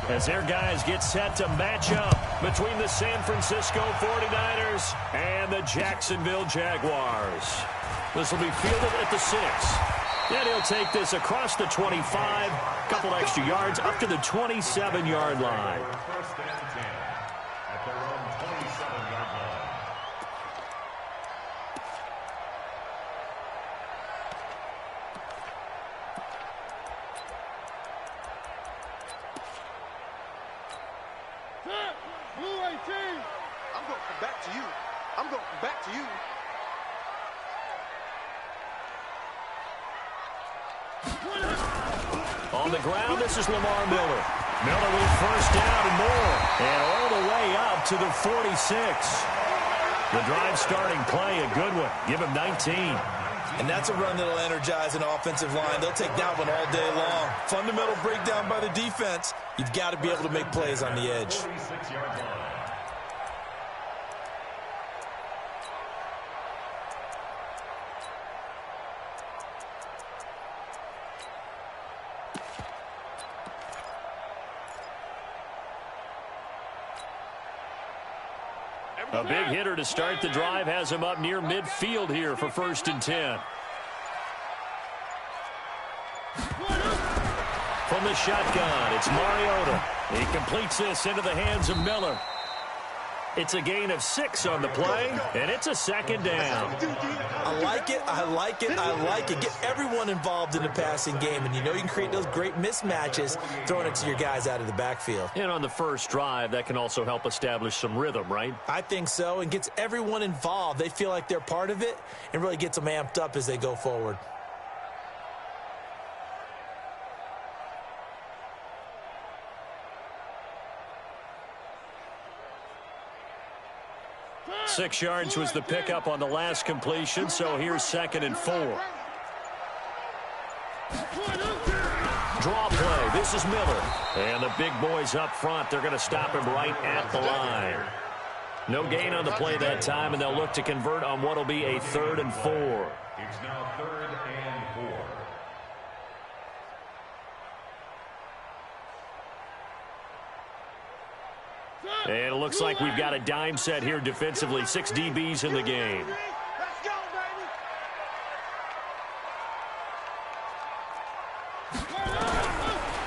as their guys get set to match up between the San Francisco 49ers and the Jacksonville Jaguars. This will be fielded at the 6. And he'll take this across the 25, a couple extra yards up to the 27-yard line. First and 10 at their own 27-yard line. I'm going back to you. I'm going back to you. On the ground, this is Lamar Miller. Miller with first down and more. And all the way up to the 46. The drive starting play, a good one. Give him 19. And that's a run that'll energize an offensive line. They'll take that one all day long. Fundamental breakdown by the defense. You've got to be able to make plays on the edge. 46-yard line. A big hitter to start the drive has him up near midfield here for first and 10. From the shotgun, it's Mariota. He completes this into the hands of Miller. It's a gain of 6 on the play, and it's a second down. I like it, I like it, I like it. Get everyone involved in the passing game, and you know you can create those great mismatches throwing it to your guys out of the backfield. And on the first drive, that can also help establish some rhythm, right? I think so, and gets everyone involved. They feel like they're part of it and really gets them amped up as they go forward. Six yards was the pickup on the last completion, so here's second and 4. Draw play. This is Miller. And the big boys up front, they're going to stop him right at the line. No gain on the play that time, and they'll look to convert on what will be a 3rd and 4. It's now 3rd and 4. And it looks like we've got a dime set here defensively. 6 DBs in the game. Let's go,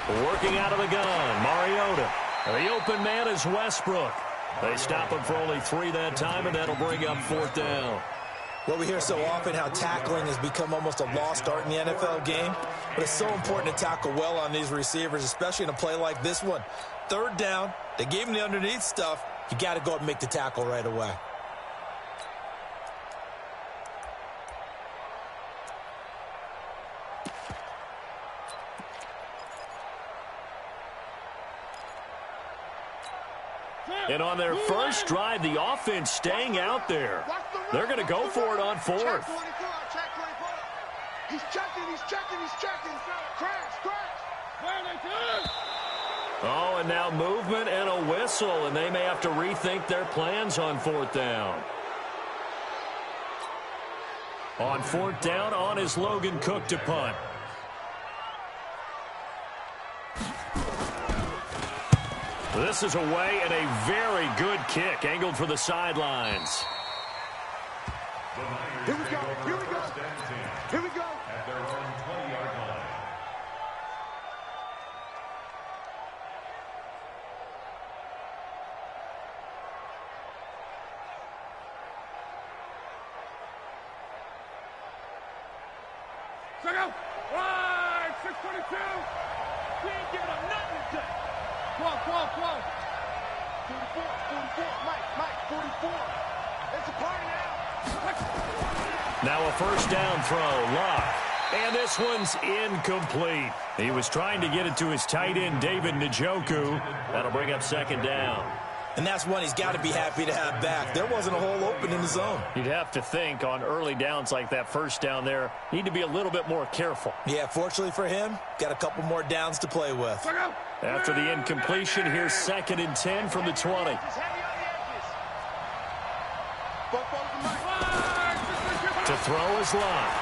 baby. Working out of the gun, Mariota. The open man is Westbrook. They stop him for only 3 that time, and that'll bring up 4th down. Well, we hear so often how tackling has become almost a lost art in the NFL game, but it's so important to tackle well on these receivers, especially in a play like this one. 3rd down, they gave him the underneath stuff. You got to go up and make the tackle right away. And on their first drive, the offense staying out there. They're going to go for it on 4th. Check 24. He's checking. Crash. Where are they doing? Oh, and now movement and a whistle, and they may have to rethink their plans on 4th down. On 4th down, on is Logan Cook to punt. This is away and a very good kick, angled for the sidelines. Here we go. At their own 20-yard line. Check out. Right, 622. We ain't giving up nothing today. 12. 44, Mike, 44. It's a party now. Now a first down throw, Locke. And this one's incomplete. He was trying to get it to his tight end, David Njoku. That'll bring up 2nd down. And that's one he's got to be happy to have back. There wasn't a hole open in the zone. You'd have to think on early downs like that first down there, need to be a little bit more careful. Yeah, fortunately for him, got a couple more downs to play with. After the incompletion, here's 2nd and 10 from the 20. To throw is Locke.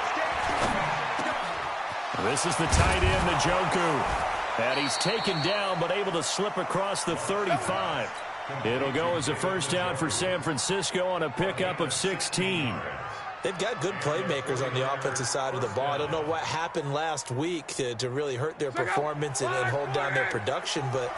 This is the tight end, Njoku. And he's taken down, but able to slip across the 35. It'll go as a first down for San Francisco on a pickup of 16. They've got good playmakers on the offensive side of the ball. I don't know what happened last week to really hurt their performance and hold down their production, but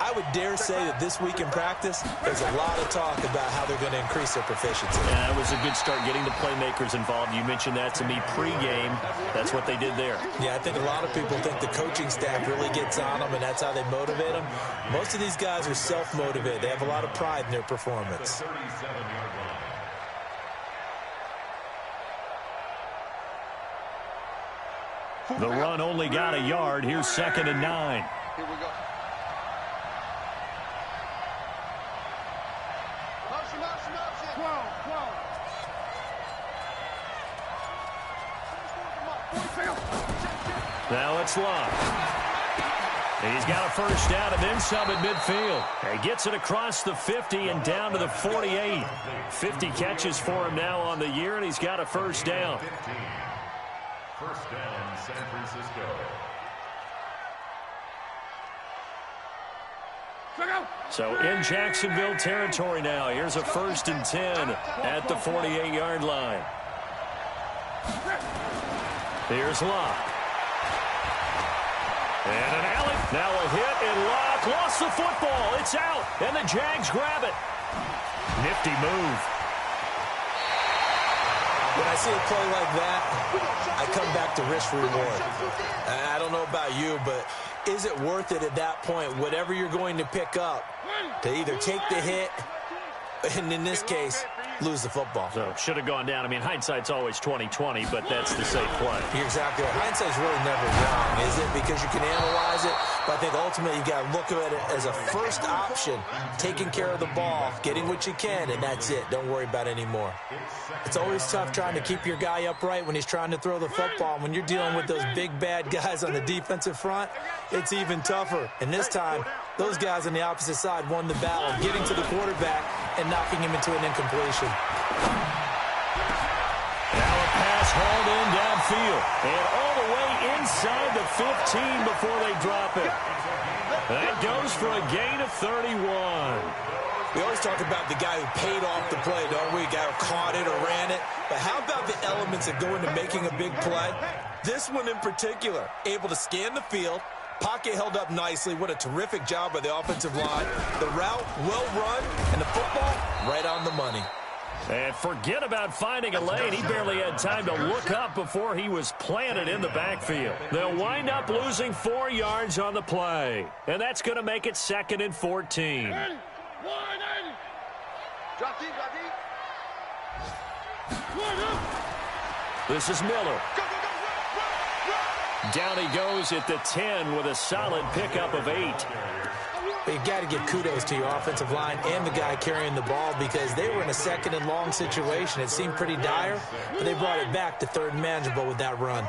I would dare say that this week in practice, there's a lot of talk about how they're going to increase their proficiency. Yeah, it was a good start getting the playmakers involved. You mentioned that to me pregame. That's what they did there. Yeah, I think a lot of people think the coaching staff really gets on them, and that's how they motivate them. Most of these guys are self-motivated. They have a lot of pride in their performance. The run only got a yard. Here's 2nd and 9. Here we go. Motion. 12. Now it's Love. He's got a first down and then some at midfield. He gets it across the 50 and down to the 48. 50 catches for him now on the year, and he's got a first down. First down, San Francisco. So in Jacksonville territory now. Here's a 1st and 10 at the 48-yard line. Here's Locke. And an alley. Now a hit, and Locke lost the football. It's out, and the Jags grab it. Nifty move. When I see a play like that, I come back to risk reward. I don't know about you, but is it worth it at that point, whatever you're going to pick up, to either take the hit, and in this case, lose the football? So should have gone down. I mean, hindsight's always 20/20, but that's the safe play. You're exactly right. Hindsight's really never wrong, is it? Because you can analyze it, but I think ultimately you got to look at it as a first option, taking care of the ball, getting what you can, and that's it. Don't worry about it anymore. It's always tough trying to keep your guy upright when he's trying to throw the football. When you're dealing with those big, bad guys on the defensive front, it's even tougher. And this time, those guys on the opposite side won the battle, getting to the quarterback and knocking him into an incompletion. Now a pass hauled in downfield and all the way inside the 15 before they drop it. That goes for a gain of 31. We always talk about the guy who paid off the play, don't we? The guy who caught it or ran it. But how about the elements that go into making a big play? This one in particular, able to scan the field, pocket held up nicely. What a terrific job by the offensive line. The route, well run, and the football, right on the money. And forget about finding a lane. He barely had time to look up before he was planted in the backfield. They'll wind up losing 4 yards on the play. And that's going to make it 2nd and 14. 180. Drop deep. This is Miller. Go. Down he goes at the 10 with a solid pickup of 8. But you got to give kudos to your offensive line and the guy carrying the ball because they were in a 2nd and long situation. It seemed pretty dire, but they brought it back to 3rd and manageable with that run.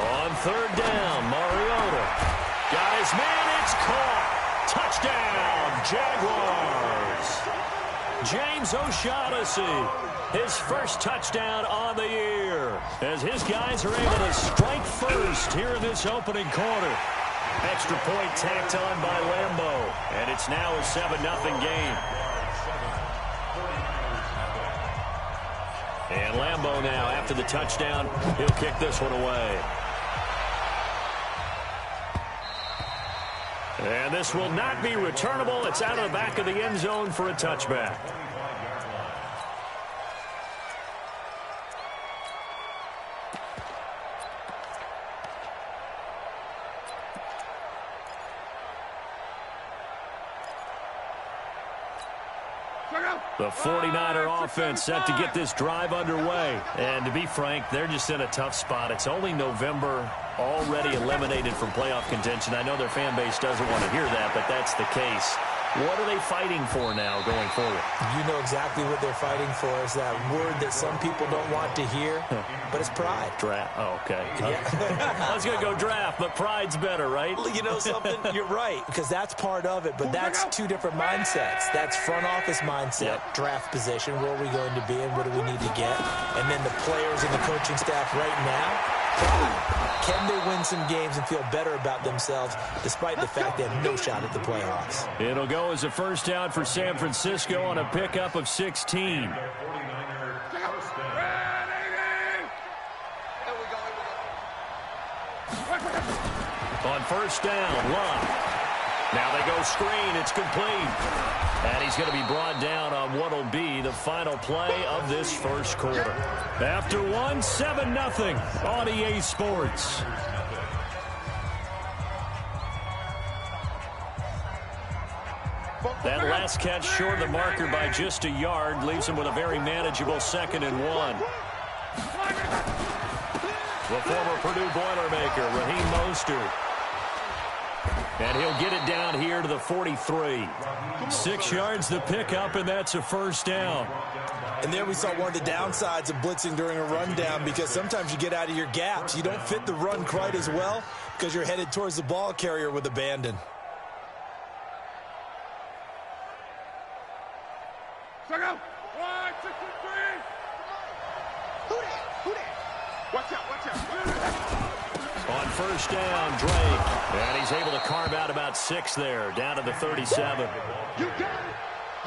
On 3rd down, Mariota got his man. It's caught. Touchdown, Jaguars. James O'Shaughnessy, his first touchdown on the year, as his guys are able to strike first here in this opening quarter. Extra point tacked on by Lambeau, and it's now a 7-0 game. And Lambeau now, after the touchdown, he'll kick this one away. And this will not be returnable. It's out of the back of the end zone for a touchback. The 49er offense set to get this drive underway. And to be frank, they're just in a tough spot. It's only November, already eliminated from playoff contention. I know their fan base doesn't want to hear that, but that's the case. What are they fighting for now going forward? You know exactly what they're fighting for. Is that word that some people don't want to hear, but it's pride. Draft. Oh, okay. Yeah. I was going to go draft, but pride's better, right? You know something? You're right, because that's part of it, but that's two different mindsets. That's front office mindset, draft position, where are we going to be and what do we need to get? And then the players and the coaching staff right now, pride. Can they win some games and feel better about themselves despite the fact they have no shot at the playoffs? It'll go as a first down for San Francisco on a pickup of 16. On first down, Love. Now they go screen. It's complete. And he's going to be brought down on what will be the final play of this first quarter. After 7-0 on EA Sports. That last catch short of the marker by just a yard leaves him with a very manageable 2nd and 1. The former Purdue Boilermaker, Raheem Mostert. And he'll get it down here to the 43. 6 yards the pickup, and that's a first down. And there we saw one of the downsides of blitzing during a rundown, because sometimes you get out of your gaps. You don't fit the run quite as well because you're headed towards the ball carrier with abandon. Check out. 1, 6, 3. Who that? Watch out. On first down, Drake. And he's able to carve out about 6 there, down to the 37.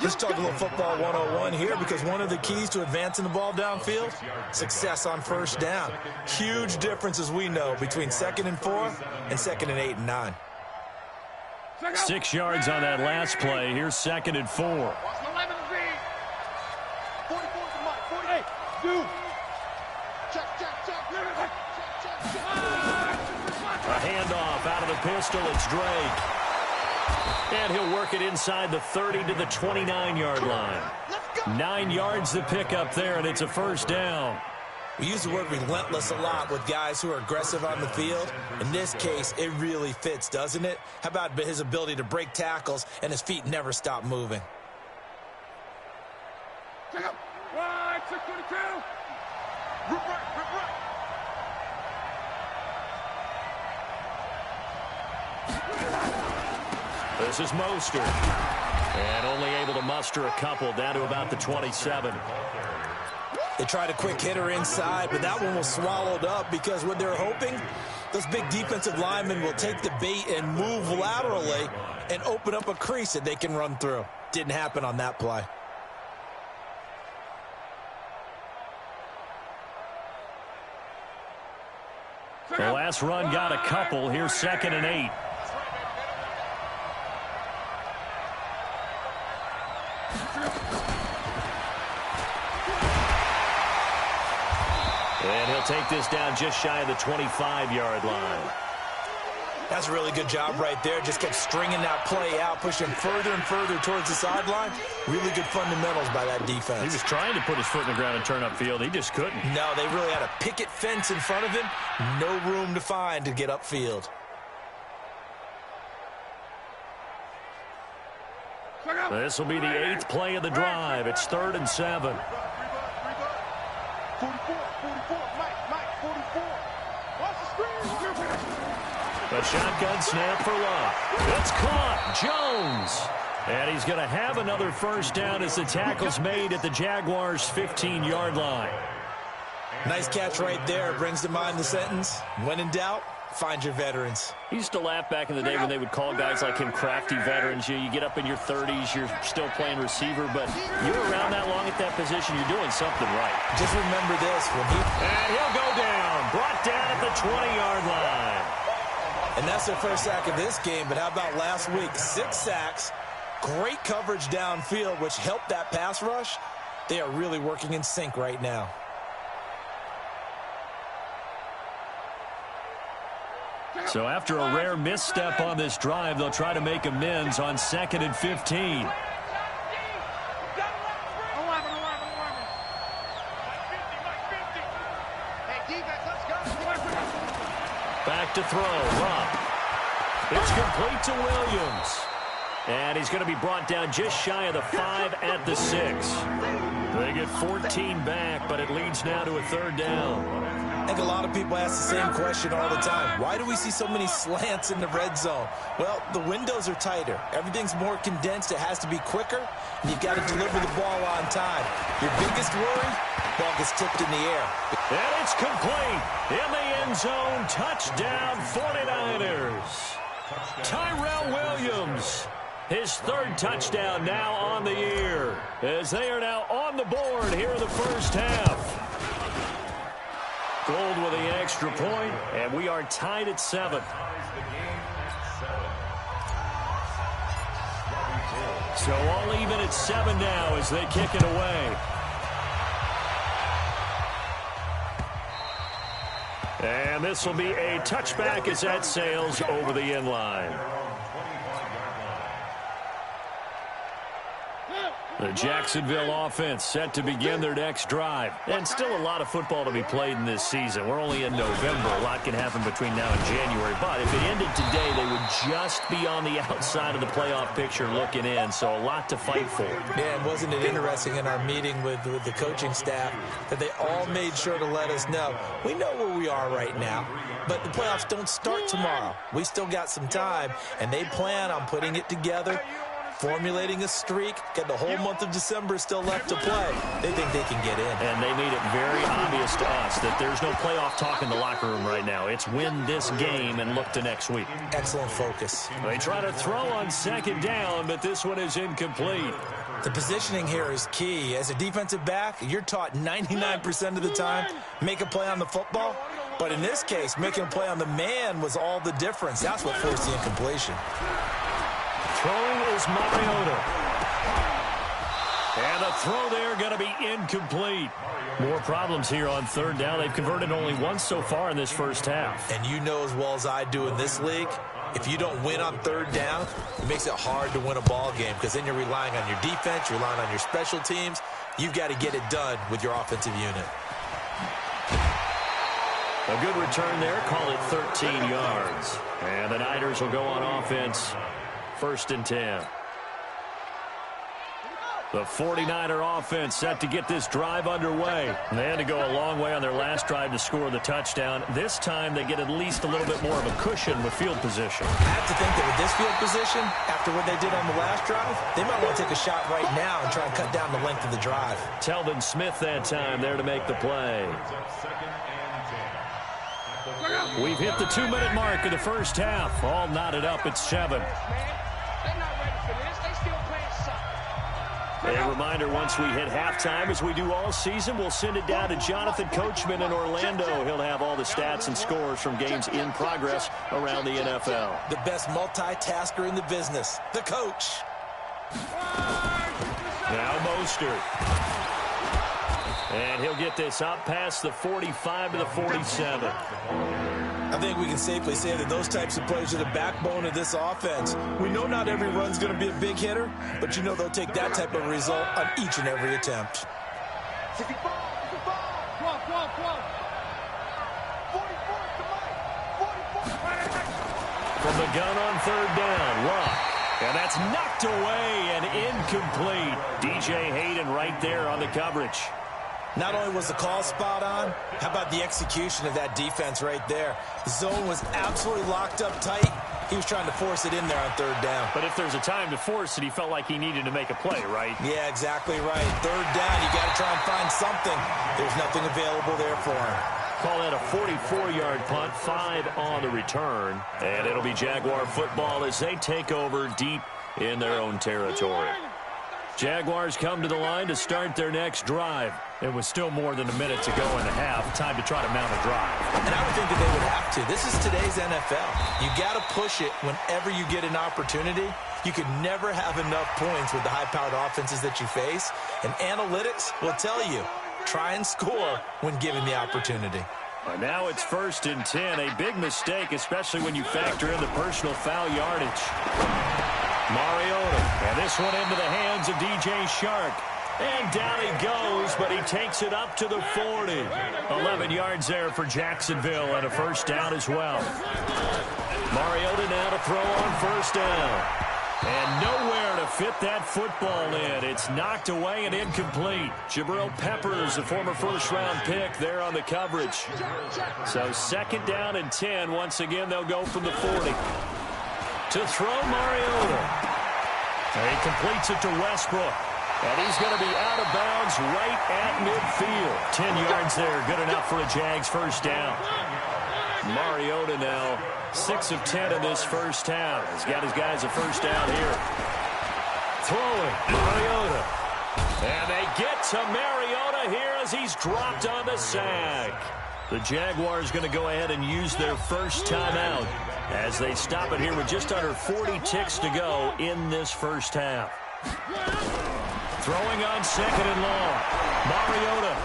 Let's talk a little football 101 here, because one of the keys to advancing the ball downfield, success on first down. Huge difference, as we know, between 2nd and 4 and 2nd and 8 and 9. 6 yards on that last play. Here's 2nd and 4. A handoff out of the pistol. It's Drake. And he'll work it inside the 30 to the 29-yard line. 9 yards the pickup there, and it's a first down. We use the word relentless a lot with guys who are aggressive on the field. In this case, it really fits, doesn't it? How about his ability to break tackles and his feet never stop moving? Check up. 1, 6, 22. Rip right. This is Mostert. And only able to muster a couple, down to about the 27. They tried a quick hitter inside, but that one was swallowed up, because what they're hoping, those big defensive linemen will take the bait and move laterally and open up a crease that they can run through. Didn't happen on that play. The last run got a couple. Here's 2nd and 8. And he'll take this down just shy of the 25-yard line. That's a really good job right there. Just kept stringing that play out, pushing further and further towards the sideline. Really good fundamentals by that defense. He was trying to put his foot in the ground and turn upfield. He just couldn't. No, they really had a picket fence in front of him. No room to find to get upfield. This will be the 8th play of the drive. It's 3rd and 7. 44, Mike, 44. Watch the screen. A shotgun snap for Love. It's caught. Jones. And he's going to have another first down as the tackle's made at the Jaguars' 15-yard line. Nice catch right there. Brings to mind the sentence, when in doubt, find your veterans. He used to laugh back in the day when they would call guys like him crafty veterans. You get up in your 30s, you're still playing receiver, but you're around that long at that position, you're doing something right. Just remember this. And he'll go down. Brought down at the 20-yard line. And that's their first sack of this game, but how about last week? 6 sacks, great coverage downfield, which helped that pass rush. They are really working in sync right now. So after a rare misstep on this drive, they'll try to make amends on 2nd and 15. Back to throw. Rupp. It's complete to Williams. And he's going to be brought down just shy of the 5 at the 6. They get 14 back, but it leads now to a 3rd down. I think a lot of people ask the same question all the time. Why do we see so many slants in the red zone? Well, the windows are tighter. Everything's more condensed. It has to be quicker, and you've got to deliver the ball on time. Your biggest worry, ball gets tipped in the air. And it's complete. In the end zone, touchdown 49ers. Tyrell Williams, his 3rd touchdown now on the year, as they are now on the board here in the first half. Gold with the extra point, and we are tied at 7. So all even at 7 now as they kick it away. And this will be a touchback as that sails over the end line. The Jacksonville offense set to begin their next drive. And still a lot of football to be played in this season. We're only in November. A lot can happen between now and January. But if it ended today, they would just be on the outside of the playoff picture looking in. So a lot to fight for. Yeah, and wasn't it interesting in our meeting with the coaching staff that they all made sure to let us know, we know where we are right now, but the playoffs don't start tomorrow. We still got some time, and they plan on putting it together, formulating a streak, got the whole month of December still left to play. They think they can get in. And they made it very obvious to us that there's no playoff talk in the locker room right now. It's win this game and look to next week. Excellent focus. They try to throw on 2nd down, but this one is incomplete. The positioning here is key. As a defensive back, you're taught 99% of the time, make a play on the football. But in this case, making a play on the man was all the difference. That's what forced the incompletion. Throwing is Mariota. And the throw there going to be incomplete. More problems here on 3rd down. They've converted only once so far in this first half. And you know as well as I do in this league, if you don't win on 3rd down, it makes it hard to win a ball game because then you're relying on your defense, you're relying on your special teams. You've got to get it done with your offensive unit. A good return there. Call it 13 yards. And the Niners will go on offense. 1st and 10. The 49er offense set to get this drive underway. They had to go a long way on their last drive to score the touchdown. This time they get at least a little bit more of a cushion with field position. I have to think that with this field position, after what they did on the last drive, they might want to take a shot right now and try and cut down the length of the drive. Telvin Smith that time there to make the play. We've hit the 2-minute mark of the first half. All knotted up at 7. A reminder, once we hit halftime, as we do all season, we'll send it down to Jonathan Coachman in Orlando. He'll have all the stats and scores from games in progress around the NFL. The best multitasker in the business, the coach. Now Mostert. And he'll get this up past the 45 to the 47. I think we can safely say that those types of plays are the backbone of this offense. We know not every run's going to be a big hitter, but you know they'll take that type of result on each and every attempt. From the gun on 3rd down, Luck. And that's knocked away and incomplete. DJ Hayden right there on the coverage. Not only was the call spot on, how about the execution of that defense right there? The zone was absolutely locked up tight. He was trying to force it in there on 3rd down. But if there's a time to force it, he felt like he needed to make a play, right? Yeah, exactly right. 3rd down, you got to try and find something. There's nothing available there for him. Call that a 44-yard punt, 5 on the return. And it'll be Jaguar football as they take over deep in their own territory. Jaguars come to the line to start their next drive. It was still more than a minute to go in the half. Time to try to mount a drive. And I would think that they would have to. This is today's NFL. You got to push it whenever you get an opportunity. You can never have enough points with the high-powered offenses that you face. And analytics will tell you, try and score when given the opportunity. And now it's 1st and 10. A big mistake, especially when you factor in the personal foul yardage. Mariota, and this one into the hands of DJ Shark. And down he goes, but he takes it up to the 40. 11 yards there for Jacksonville, and a 1st down as well. Mariota now to throw on 1st down. And nowhere to fit that football in. It's knocked away and incomplete. Jabril Peppers, a former first-round pick, there on the coverage. So 2nd down and 10. Once again, they'll go from the 40. To throw, Mariota. And he completes it to Westbrook. And he's going to be out of bounds right at midfield. 10 yards there. Good enough for a Jags first down. Mariota now 6 of 10 in this first half. He's got his guys a first down here. Throwing, Mariota. And they get to Mariota here as he's dropped on the sack. The Jaguars going to go ahead and use their first timeout as they stop it here with just under 40 ticks to go in this first half. Throwing on 2nd and long. Mariota.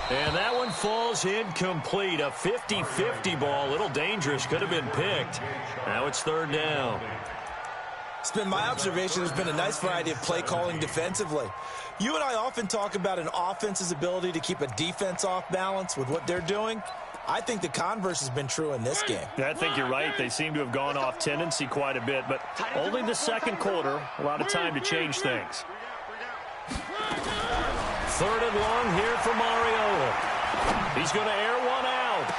And that one falls incomplete. A 50-50 ball. A little dangerous. Could have been picked. Now it's 3rd down. It's been my observation there's been a nice variety of play calling defensively. You and I often talk about an offense's ability to keep a defense off balance with what they're doing. I think the converse has been true in this game. I think you're right. They seem to have gone off tendency quite a bit, but only the 2nd quarter. A lot of time to change things. 3rd and long here for Mariota. He's going to air one out.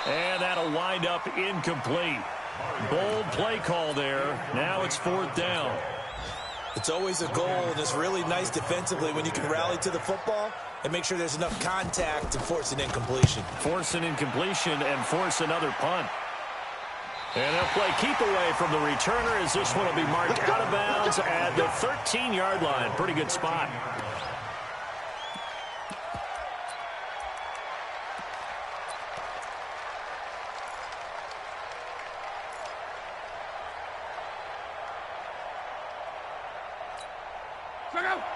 And that'll wind up incomplete. Bold play call there. Now it's 4th down. It's always a goal, and it's really nice defensively when you can rally to the football and make sure there's enough contact to force an incompletion. Force an incompletion and force another punt. And they'll play keep away from the returner as this one will be marked out of bounds at the 13-yard line. Pretty good spot.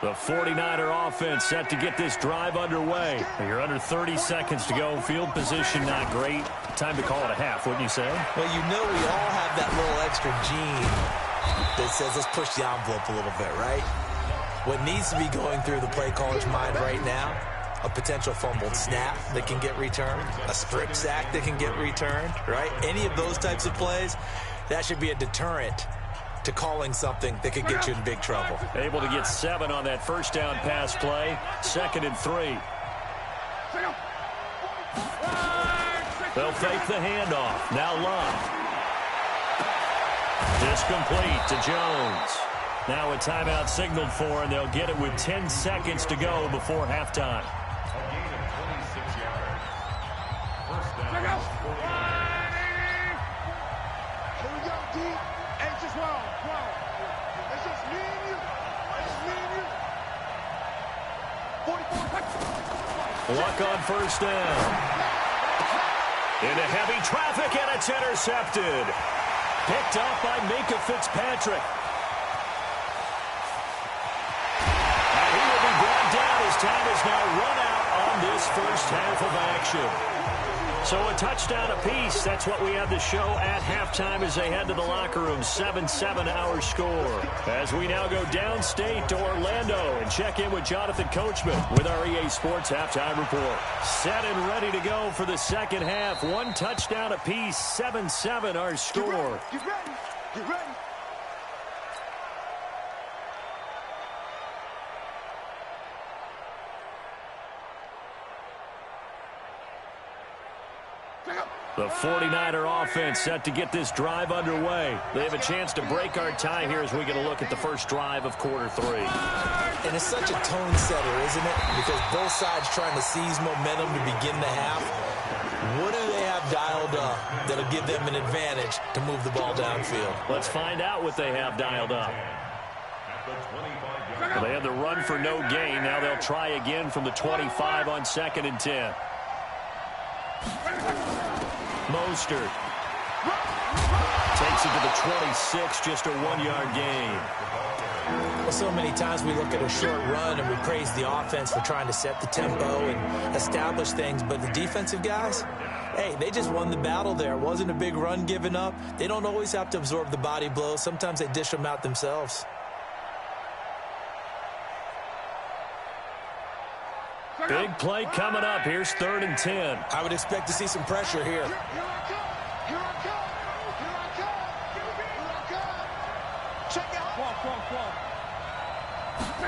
The 49er offense set to get this drive underway. You're under 30 seconds to go. Field position not great. Time to call it a half, wouldn't you say? Well, you know we all have that little extra gene that says let's push the envelope a little bit, right? What needs to be going through the play caller's mind right now, a potential fumbled snap that can get returned, a strip sack that can get returned, right? Any of those types of plays, that should be a deterrent to calling something that could get you in big trouble. Able to get 7 on that first down pass play. 2nd and 3. They'll fake the handoff. Now Love. Incomplete to Jones. Now a timeout signaled for, and they'll get it with 10 seconds to go before halftime. A gain of 26 yards. First down. Here we go, D. Hey, just roll. It's just me and you. It's me and you. 44. Luck on first down. Into heavy traffic, and it's intercepted. Picked up by Minkah Fitzpatrick. And he will be brought down as time is now run out on this first half of action. So a touchdown apiece. That's what we have to show at halftime as they head to the locker room. 7-7 our score. As we now go downstate to Orlando and check in with Jonathan Coachman with our EA Sports Halftime Report. Set and ready to go for the second half. 1 touchdown apiece. 7-7 our score. Get ready. Get ready. The 49er offense set to get this drive underway. They have a chance to break our tie here as we get a look at the first drive of quarter 3. And it's such a tone setter, isn't it? Because both sides trying to seize momentum to begin the half. What do they have dialed up that'll give them an advantage to move the ball downfield? Let's find out what they have dialed up. Well, they had the run for no gain. Now they'll try again from the 25 on 2nd and 10. Mostert takes it to the 26, just a 1-yard gain. Well, so many times we look at a short run and we praise the offense for trying to set the tempo and establish things, but the defensive guys, hey, they just won the battle there. It wasn't a big run given up. They don't always have to absorb the body blows. Sometimes they dish them out themselves. Big play coming up. Here's 3rd and 10. I would expect to see some pressure here.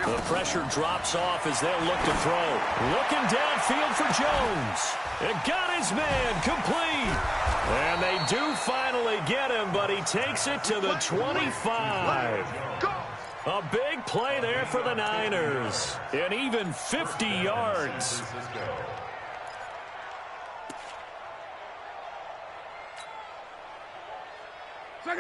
The pressure drops off as they'll look to throw. Looking downfield for Jones. It got his man complete. And they do finally get him, but he takes it to the 25. A big play there for the Niners. And even 50 yards.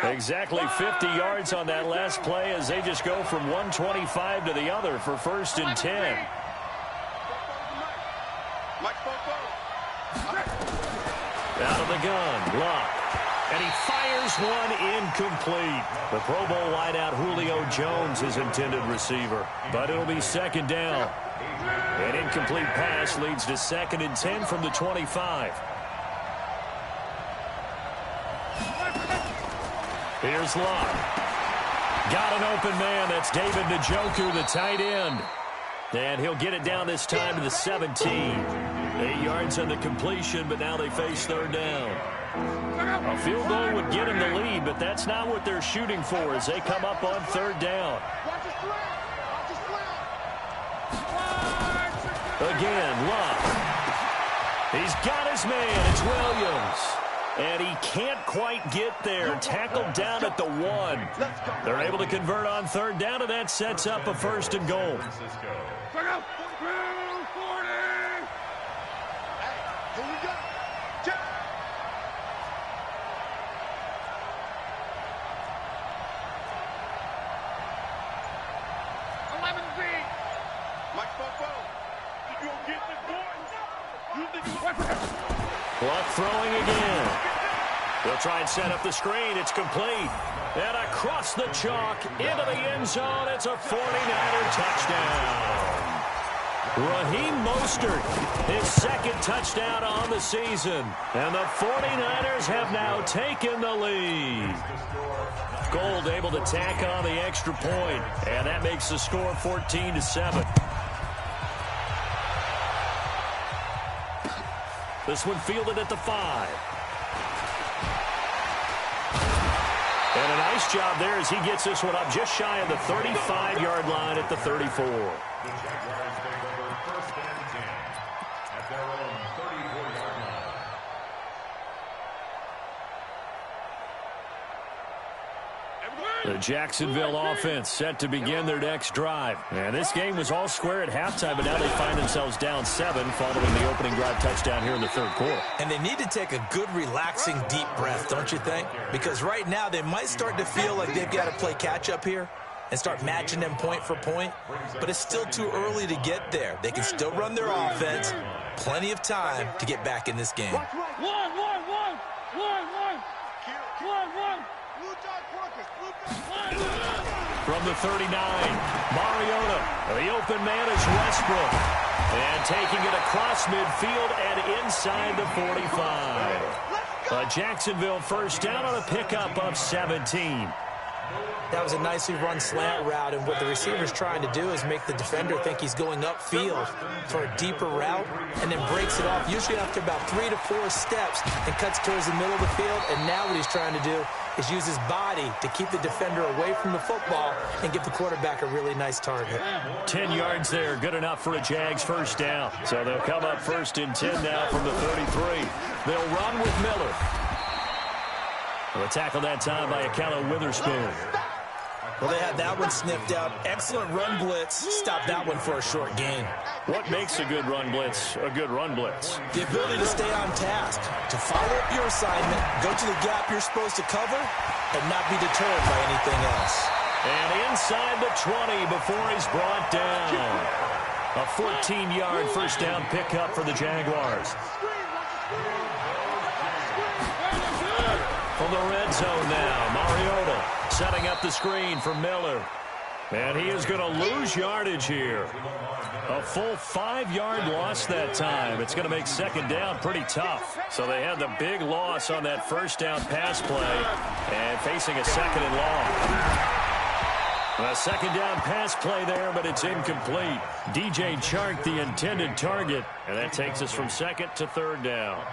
Exactly 50 yards on that last play as they just go from 125 to the other for 1st and 10. Out of the gun, Luck. And he fires one incomplete. The Pro Bowl wideout Julio Jones, his intended receiver. But it'll be 2nd down. An incomplete pass leads to 2nd and 10 from the 25. Here's Luck. Got an open man. That's David Njoku, the tight end. And he'll get it down this time to the 17. 8 yards on the completion, but now they face 3rd down. A field goal would get him the lead, but that's not what they're shooting for as they come up on 3rd down. Again, Luck. He's got his man. It's Williams. And he can't quite get there. Tackled down at the 1. They're able to convert on 3rd down, and that sets up a 1st and goal. Luck throwing again. They'll try and set up the screen. It's complete. And across the chalk into the end zone. It's a 49er touchdown. Raheem Mostert, his 2nd touchdown on the season. And the 49ers have now taken the lead. Gold able to tack on the extra point. And that makes the score 14-7. This one fielded at the 5. And a nice job there as he gets this one up just shy of the 35-yard line at the 34. The Jaguars take over 1st and 10 at their own 34-yard line. The Jacksonville offense set to begin their next drive. And this game was all square at halftime, but now they find themselves down 7 following the opening drive touchdown here in the 3rd quarter. And they need to take a good, relaxing, deep breath, don't you think? Because right now they might start to feel like they've got to play catch-up here and start matching them point for point. But it's still too early to get there. They can still run their offense. Plenty of time to get back in this game. From the 39, Mariota. The open man is Westbrook. And taking it across midfield and inside the 45. A Jacksonville 1st down on a pickup of 17. That was a nicely run slant route, and what the receiver's trying to do is make the defender think he's going upfield for a deeper route and then breaks it off, usually after about 3 to 4 steps, and cuts towards the middle of the field. And now what he's trying to do is use his body to keep the defender away from the football and give the quarterback a really nice target. 10 yards there, good enough for a Jags 1st down. So they'll come up 1st and 10 now from the 33. They'll run with Miller. A tackle that time by Akello Witherspoon. Well, they had that one sniffed out. Excellent run blitz. Stop that one for a short gain. What makes a good run blitz a good run blitz? The ability to stay on task, to follow up your assignment, go to the gap you're supposed to cover, and not be deterred by anything else. And inside the 20 before he's brought down. A 14-yard 1st down pickup for the Jaguars. From the red zone now, Mariota setting up the screen for Miller. And he is going to lose yardage here. A full 5-yard loss that time. It's going to make 2nd down pretty tough. So they had the big loss on that 1st down pass play and facing a 2nd and long. A second down pass play there, but it's incomplete. DJ Chark, the intended target, and that takes us from second to third down.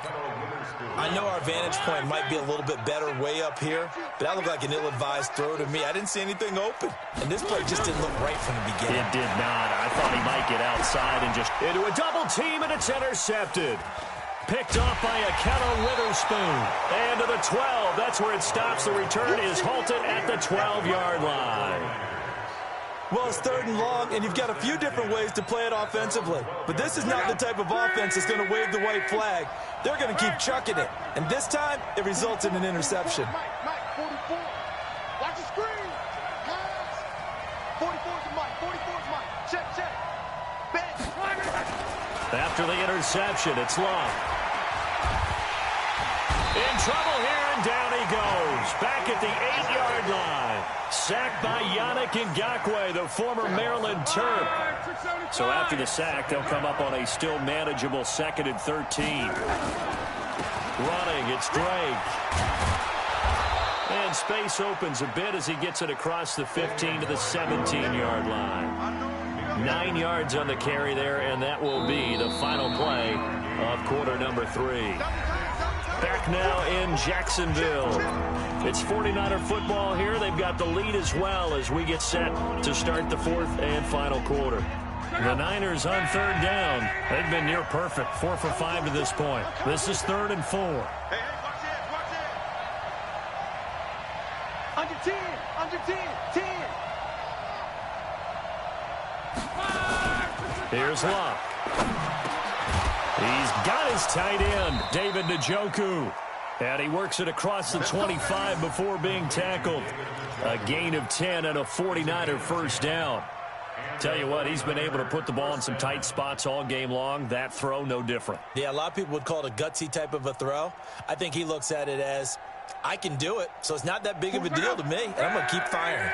I know our vantage point might be a little bit better way up here, but that looked like an ill-advised throw to me. I didn't see anything open, and this play just didn't look right from the beginning. It did not. I thought he might get outside and just Into a double team, and it's intercepted. Picked off by a Keller Witherspoon. And to the 12. That's where it stops. The return is halted at the 12-yard line. Well, it's third and long, and you've got a few different ways to play it offensively. But this is not the type of offense that's going to wave the white flag. They're going to keep chucking it. And this time, it results in an interception. Mike, 44. Watch the screen. Pass. 44's Mike. 44's Mike. Check. Back. After the interception, it's Love. In trouble here, and down he goes. Back at the 8-yard line. Sacked by Yannick Ngakoue, the former Maryland Terp. So after the sack, they'll come up on a still manageable 2nd and 13. Running, it's Drake. And space opens a bit as he gets it across the 15 to the 17-yard line. 9 yards on the carry there, and that will be the final play of quarter number 3. Back now in Jacksonville. It's 49er football here. They've got the lead as well as we get set to start the 4th and final quarter. The Niners on third down. They've been near perfect, 4 for 5 to this point. This is 3rd and 4. Hey, watch it. Under 10. Under 10. 10. Here's Luck. He's got his tight end, David Njoku. And he works it across the 25 before being tackled. A gain of 10 and a 49er first down. Tell you what, he's been able to put the ball in some tight spots all game long. That throw, no different. Yeah, a lot of people would call it a gutsy type of a throw. I think he looks at it as, I can do it, so it's not that big of a deal to me, and I'm going to keep firing.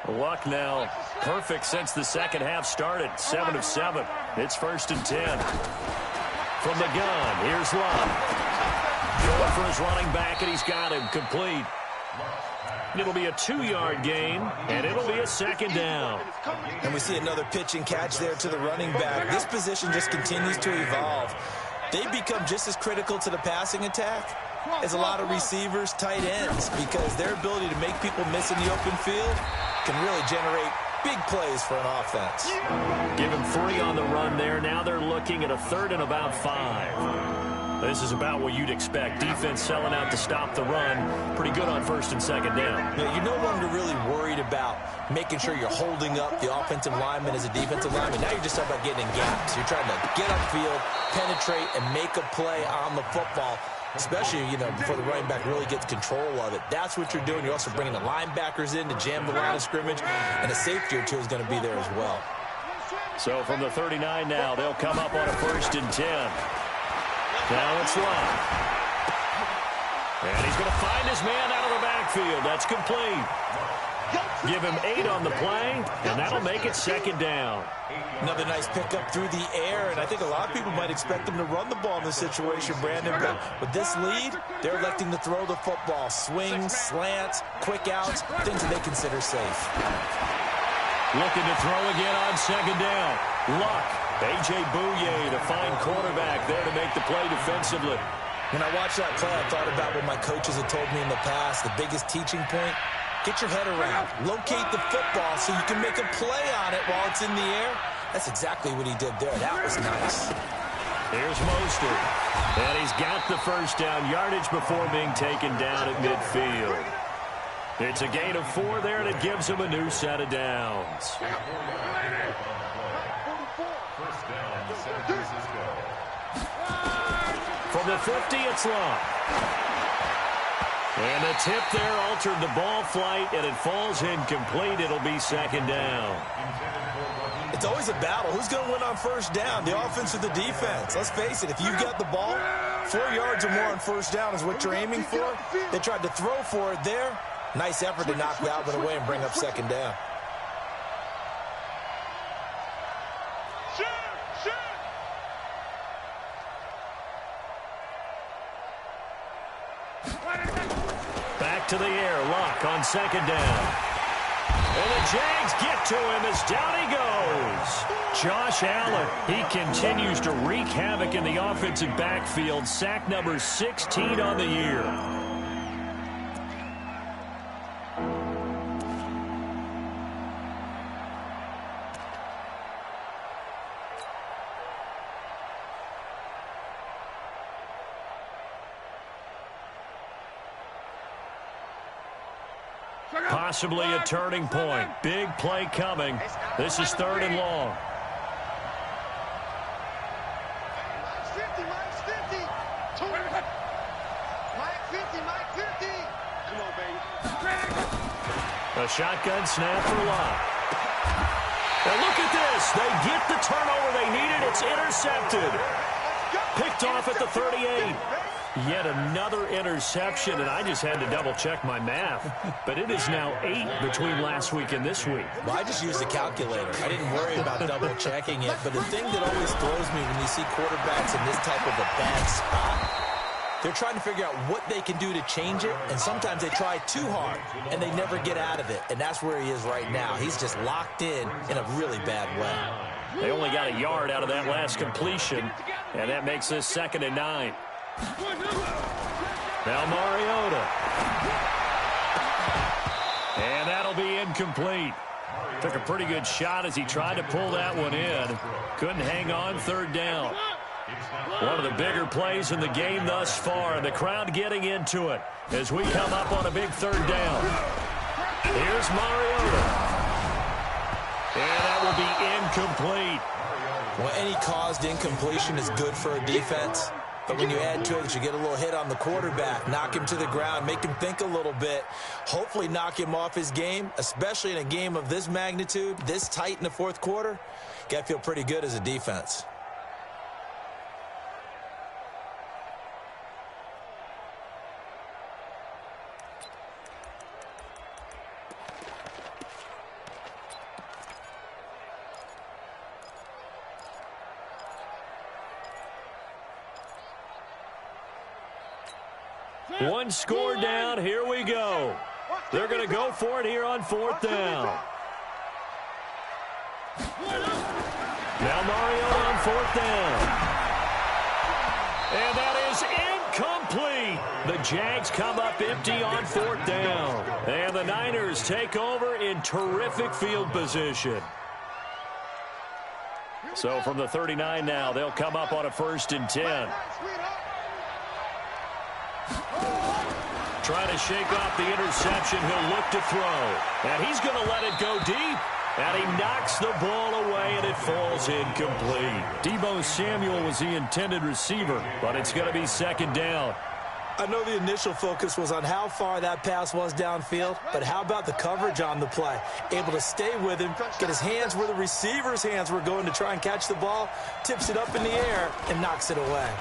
Luck now perfect since the second half started. 7 of 7. It's 1st and 10. From the gun, here's Luck. Going for his running back, and he's got him complete. It'll be a 2-yard gain, and it'll be a 2nd down. And we see another pitch and catch there to the running back. This position just continues to evolve. They become just as critical to the passing attack as a lot of receivers, tight ends, because their ability to make people miss in the open field can really generate big plays for an offense. Give him 3 on the run there. Now they're looking at a 3rd and about 5. This is about what you'd expect. Defense selling out to stop the run. Pretty good on 1st and 2nd down. Yeah, you're no longer really worried about making sure you're holding up the offensive lineman as a defensive lineman. Now you're just talking about getting in gaps. You're trying to get upfield, penetrate, and make a play on the football, especially, before the running back really gets control of it. That's what you're doing. You're also bringing the linebackers in to jam the line of scrimmage, and a safety or two is going to be there as well. So from the 39 now, they'll come up on a 1st and 10. Now it's Luck. And he's going to find his man out of the backfield. That's complete. Give him 8 on the play, and that'll make it 2nd down. Another nice pickup through the air, and I think a lot of people might expect them to run the ball in this situation, Brandon, but with this lead, they're electing to throw the football. Swings, slants, quick outs, things that they consider safe. Looking to throw again on 2nd down. Luck. A.J. Bouye, the fine quarterback, there to make the play defensively. When I watched that play, I thought about what my coaches had told me in the past. The biggest teaching point, get your head around. Locate the football so you can make a play on it while it's in the air. That's exactly what he did there. That was nice. Here's Mostert. And he's got the first down yardage before being taken down at midfield. It's a gain of 4 there, and it gives him a new set of downs. From the 50, it's Long. And the tip there altered the ball flight, and it falls incomplete. It'll be 2nd down. It's always a battle. Who's going to win on 1st down, the offense or the defense? Let's face it, if you've got the ball, 4 yards or more on 1st down is what you're aiming for. They tried to throw for it there. Nice effort to knock that one away and bring up 2nd down. Back to the air. Luck on 2nd down. And the Jags get to him as down he goes. Josh Allen, he continues to wreak havoc in the offensive backfield. Sack number 16 on the year. Possibly a turning point. Big play coming. This is 3rd and long. Mike 50. Mike 50. Come on, baby. A shotgun snap for Lott. And look at this. They get the turnover they needed. It's intercepted. Picked off at the 38. Yet another interception, and I just had to double-check my math. But it is now 8 between last week and this week. Well, I just used the calculator. I didn't worry about double-checking it. But the thing that always throws me when you see quarterbacks in this type of a bad spot, they're trying to figure out what they can do to change it, and sometimes they try too hard, and they never get out of it. And that's where he is right now. He's just locked in a really bad way. They only got a yard out of that last completion, and that makes this 2nd and 9. Now Mariota. And that'll be incomplete. Took a pretty good shot as he tried to pull that one in. Couldn't hang on, 3rd down. One of the bigger plays in the game thus far, and the crowd getting into it as we come up on a big 3rd down. Here's Mariota. And that will be incomplete. Well, any caused incompletion is good for a defense. But when you add to it, you get a little hit on the quarterback, knock him to the ground, make him think a little bit, hopefully knock him off his game, especially in a game of this magnitude, this tight in the 4th quarter. Got to feel pretty good as a defense. One score down. Here we go. They're going to go for it here on 4th down. Now Mariota on 4th down. And that is incomplete. The Jags come up empty on 4th down. And the Niners take over in terrific field position. So from the 39 now, they'll come up on a 1st and 10. Trying to shake off the interception. He'll look to throw. And he's going to let it go deep. And he knocks the ball away, and it falls incomplete. Deebo Samuel was the intended receiver, but it's going to be 2nd down. I know the initial focus was on how far that pass was downfield, but how about the coverage on the play? Able to stay with him, get his hands where the receiver's hands were going to try and catch the ball, tips it up in the air, and knocks it away.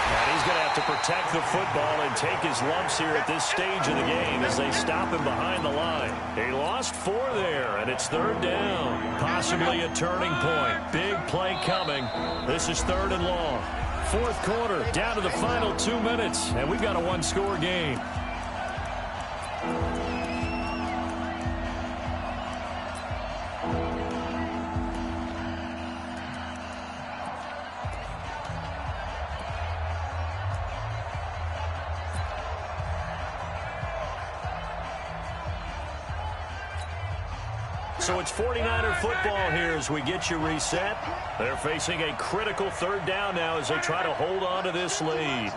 And he's going to have to protect the football and take his lumps here at this stage of the game as they stop him behind the line. He lost 4 there, and it's 3rd down. Possibly a turning point. Big play coming. This is 3rd and long. 4th quarter, down to the final 2 minutes, and we've got a 1-score game. So it's 49er football here as we get you reset. They're facing a critical 3rd down now as they try to hold on to this lead.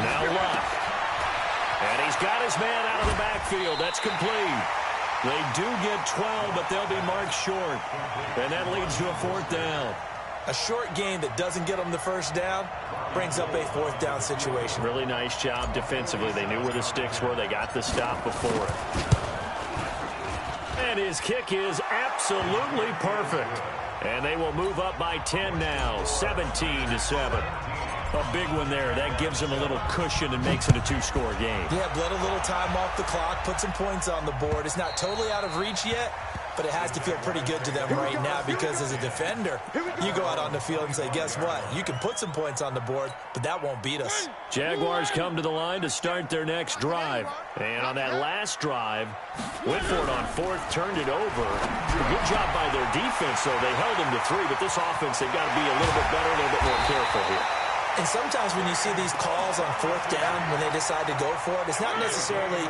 Now Lott. And he's got his man out of the backfield. That's complete. They do get 12, but they'll be marked short. And that leads to a 4th down. A short game that doesn't get them the 1st down brings up a 4th down situation. Really nice job defensively. They knew where the sticks were. They got the stop before it. And his kick is absolutely perfect. And they will move up by 10 now, 17-7. A big one there. That gives them a little cushion and makes it a 2-score game. Yeah, bled a little time off the clock, put some points on the board. It's not totally out of reach yet, but it has to feel pretty good to them right now because as a defender, you go out on the field and say, guess what? You can put some points on the board, but that won't beat us. Jaguars come to the line to start their next drive. And on that last drive, went for it on fourth, turned it over. A good job by their defense, though. They held them to 3, but this offense, they've got to be a little bit better, a little bit more careful here. And sometimes when you see these calls on fourth down, when they decide to go for it, it's not necessarily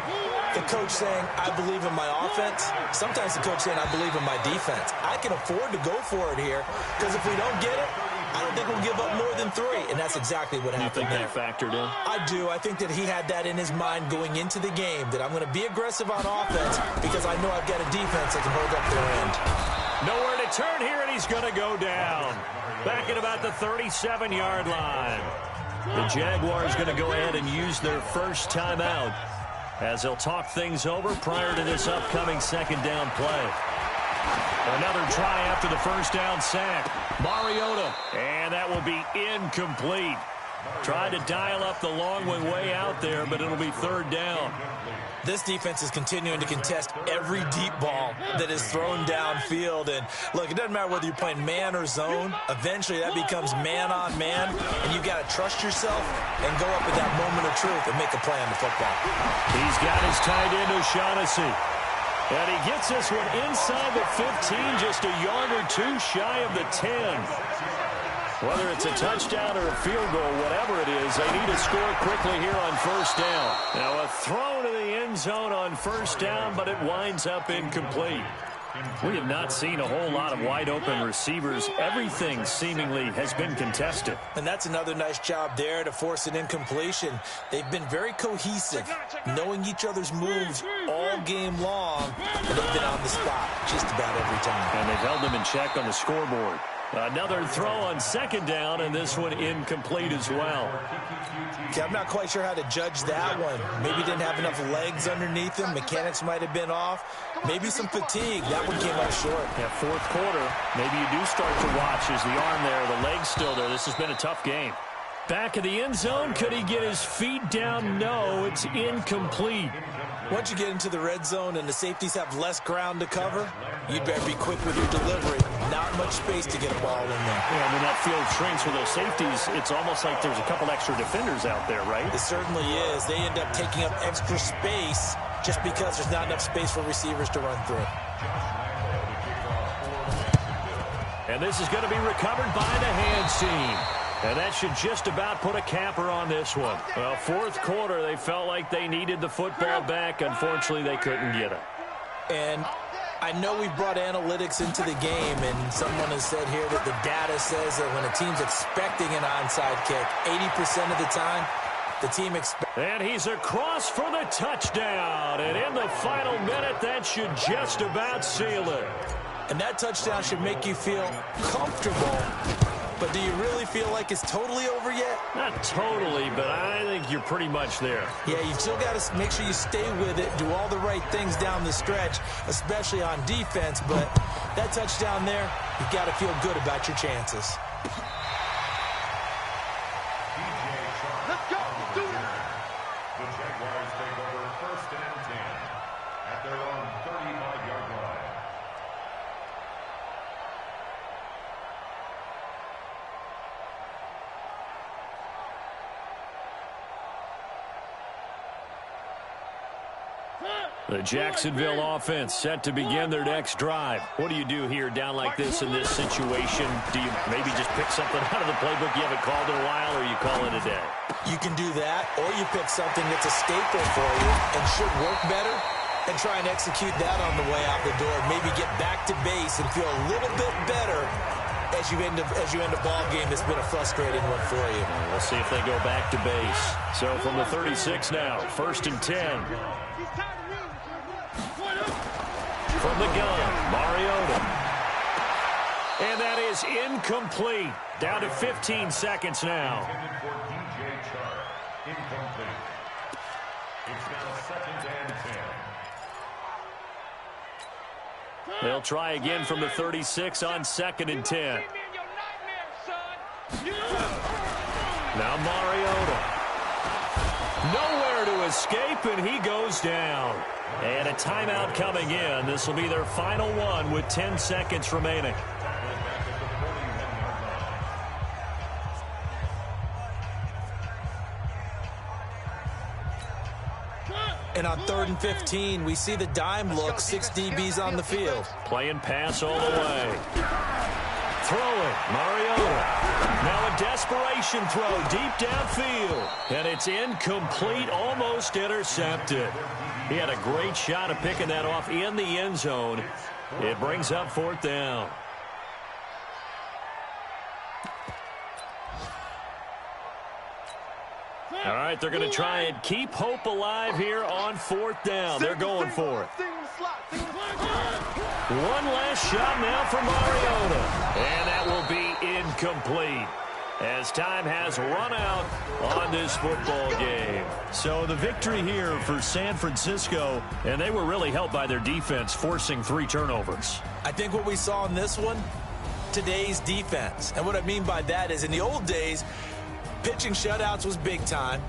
the coach saying, I believe in my offense. Sometimes the coach saying, I believe in my defense. I can afford to go for it here because if we don't get it, I don't think we'll give up more than 3. And that's exactly what happened there. You think that factored in? I do. I think that he had that in his mind going into the game, that I'm going to be aggressive on offense because I know I've got a defense that can hold up their end. Nowhere to turn here, and he's going to go down. Back at about the 37-yard line. The Jaguars going to go ahead and use their first timeout as they'll talk things over prior to this upcoming second down play. Another try after the first down sack. Mariota, and that will be incomplete. Tried to dial up the long way out there, but it'll be third down. This defense is continuing to contest every deep ball that is thrown downfield. And, look, it doesn't matter whether you're playing man or zone. Eventually, that becomes man-on-man, and you've got to trust yourself and go up at that moment of truth and make a play on the football. He's got his tight end, O'Shaughnessy. And he gets this one inside the 15, just a yard or 2 shy of the 10. Whether it's a touchdown or a field goal, whatever it is, they need to score quickly here on first down. Now a throw to the end zone on first down, but it winds up incomplete. We have not seen a whole lot of wide-open receivers. Everything seemingly has been contested. And that's another nice job there to force an incompletion. They've been very cohesive, knowing each other's moves all game long, and they've been on the spot just about every time. And they've held them in check on the scoreboard. Another throw on second down, and this one incomplete as well. Okay, I'm not quite sure how to judge that one. Maybe didn't have enough legs underneath him. Mechanics might have been off. Maybe some fatigue. That one came up short. Yeah, fourth quarter, maybe you do start to watch as the arm there, the leg's still there. This has been a tough game. Back of the end zone, could he get his feet down? No, it's incomplete. Once you get into the red zone and the safeties have less ground to cover, you'd better be quick with your delivery. Not much space to get a ball in there. Yeah, and when that field shrinks with those safeties, it's almost like there's a couple extra defenders out there, right? It certainly is. They end up taking up extra space just because there's not enough space for receivers to run through. And this is going to be recovered by the hands team. And that should just about put a capper on this one. Well, fourth quarter, they felt like they needed the football back. Unfortunately, they couldn't get it. And I know we've brought analytics into the game, and someone has said here that the data says that when a team's expecting an onside kick, 80% of the time, the team expects. And he's across for the touchdown. And in the final minute, that should just about seal it. And that touchdown should make you feel comfortable. But do you really feel like it's totally over yet? Not totally, but I think you're pretty much there. Yeah, you've still got to make sure you stay with it, do all the right things down the stretch, especially on defense. But that touchdown there, you've got to feel good about your chances. Let's go. Do it. The Jaguars take over first and 10 at their own 35-yard line. The Jacksonville offense set to begin their next drive. What do you do here down like this in this situation? Do you maybe just pick something out of the playbook you haven't called in a while, or you call it a day? You can do that, or you pick something that's a staple for you and should work better and try and execute that on the way out the door. Maybe get back to base and feel a little bit better as you end a ball game that's been a frustrating one for you. We'll see if they go back to base. So from the 36 now, first and 10. From the gun, Mariota. And that is incomplete. Down to 15 seconds now. Intended for DJ Chark. Incomplete. It's now second and 10. They'll try again from the 36 on second and 10. Now Mariota. Nowhere to escape, and he goes down. And a timeout coming in. This will be their final one with 10 seconds remaining. And on 3rd and 15, we see the dime look, 6 DBs on the field. Playing pass all the way. Throwing, Mariota. Now a desperation throw deep downfield. And it's incomplete, almost intercepted. He had a great shot at picking that off in the end zone. It brings up 4th down. All right, they're going to try and keep hope alive here on 4th down. They're going for it. One last shot now for Mariota. And that will be incomplete, as time has run out on this football game. So the victory here for San Francisco, and they were really helped by their defense, forcing 3 turnovers. I think what we saw in this one, today's defense. And what I mean by that is in the old days, pitching shutouts was big time.